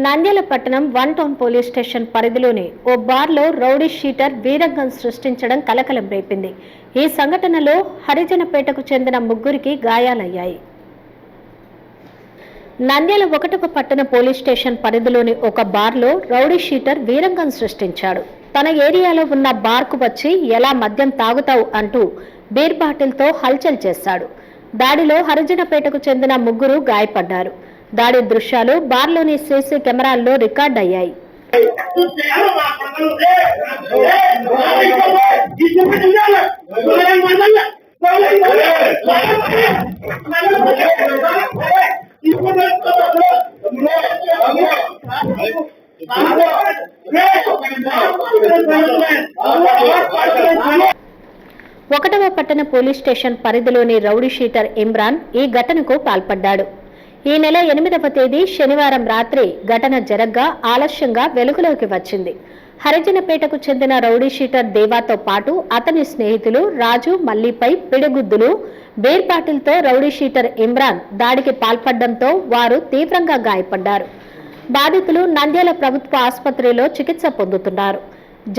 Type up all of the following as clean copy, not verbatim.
నంద్యాల పట్టణం 1 town police station పరిధిలోని ఓ బార్లో రౌడీ షీటర్ వీరంగం సృష్టించడం కలకలం రేపింది. ఈ సంఘటనలో హరిజనపేటకు చెందిన ముగ్గురికి గాయాలయ్యాయి. నంద్యాల 1వ పట్టణ పోలీస్ స్టేషన్ పరిధిలోని ఒక బార్లో రౌడీ షీటర్ వీరంగం సృష్టించాడు. తన ఏరియాలో ఉన్న బార్కు వచ్చి ఎలా మద్యం తాగుతావు అంటూ బీర్ బాటిల్తో హల్చల్ చేశాడు. దాడిలో హరిజనపేటకు చెందిన ముగ్గురు గాయపడ్డారు. దాడి దృశ్యాలు బార్లోని సీసీ కెమెరాల్లో రికార్డ్ అయ్యాయి. ఒకటవ పట్టణ పోలీస్ స్టేషన్ పరిధిలోని రౌడీ షీటర్ ఇమ్రాన్ ఈ ఘటనకు పాల్పడ్డాడు. ఈ నెల 8వ తేదీ శనివారం రాత్రి ఘటన జరగ్గా ఆలస్యంగా వెలుగులోకి వచ్చింది. హరిజనపేటకు చెందిన రౌడీ షీటర్ దేవాతో పాటు అతని స్నేహితులు రాజు, మల్లిపై పిడిగుద్దులు, బీర్ బాటిల్తో రౌడీ షీటర్ ఇమ్రాన్ దాడికి పాల్పడడంతో వారు తీవ్రంగా గాయపడ్డారు. బాధితులు నంద్యాల ప్రభుత్వ ఆసుపత్రిలో చికిత్స పొందుతున్నారు.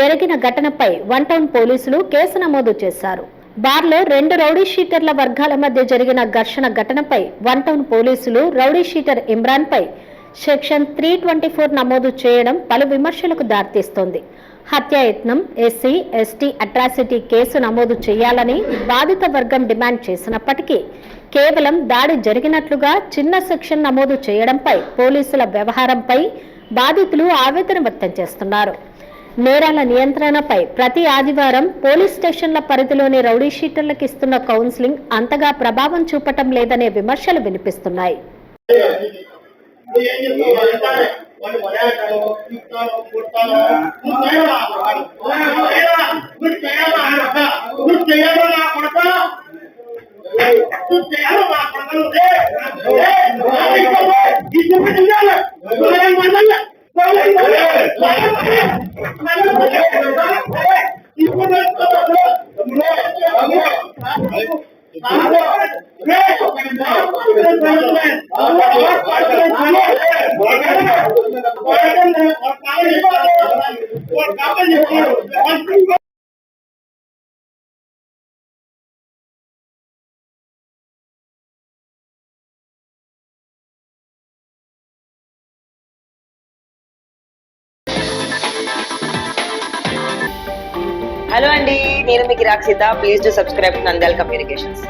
జరిగిన ఘటనపై 1 టౌన్ పోలీసులు కేసు నమోదు చేశారు. బార్లో 2 రౌడీ షీటర్ల వర్గాల మధ్య జరిగిన ఘర్షణ ఘటనపై 1 టౌన్ పోలీసులు రౌడీ షీటర్ ఇమ్రాన్ పై సెక్షన్ 324 నమోదు చేయడం పలు విమర్శలకు దారితీస్తోంది. హత్యాయత్నం, ఎస్సీ, ఎస్టీ అట్రాసిటీ కేసు నమోదు చేయాలని బాధిత వర్గం డిమాండ్ చేసినప్పటికీ కేవలం దాడి జరిగినట్లుగా చిన్న సెక్షన్ నమోదు చేయడంపై పోలీసుల వ్యవహారంపై బాధితులు ఆవేదన వ్యక్తం చేస్తున్నారు. నేరాల నియంత్రణపై ప్రతి ఆదివారం పోలీస్ స్టేషన్ల పరిధిలోని రౌడీ షీటర్లకు ఇస్తున్న కౌన్సిలింగ్ అంతగా ప్రభావం చూపటం లేదనే విమర్శలు వినిపిస్తున్నాయి. హలో అండి, నేను మీకు Rakshitha. Please to subscribe Nandyal communications.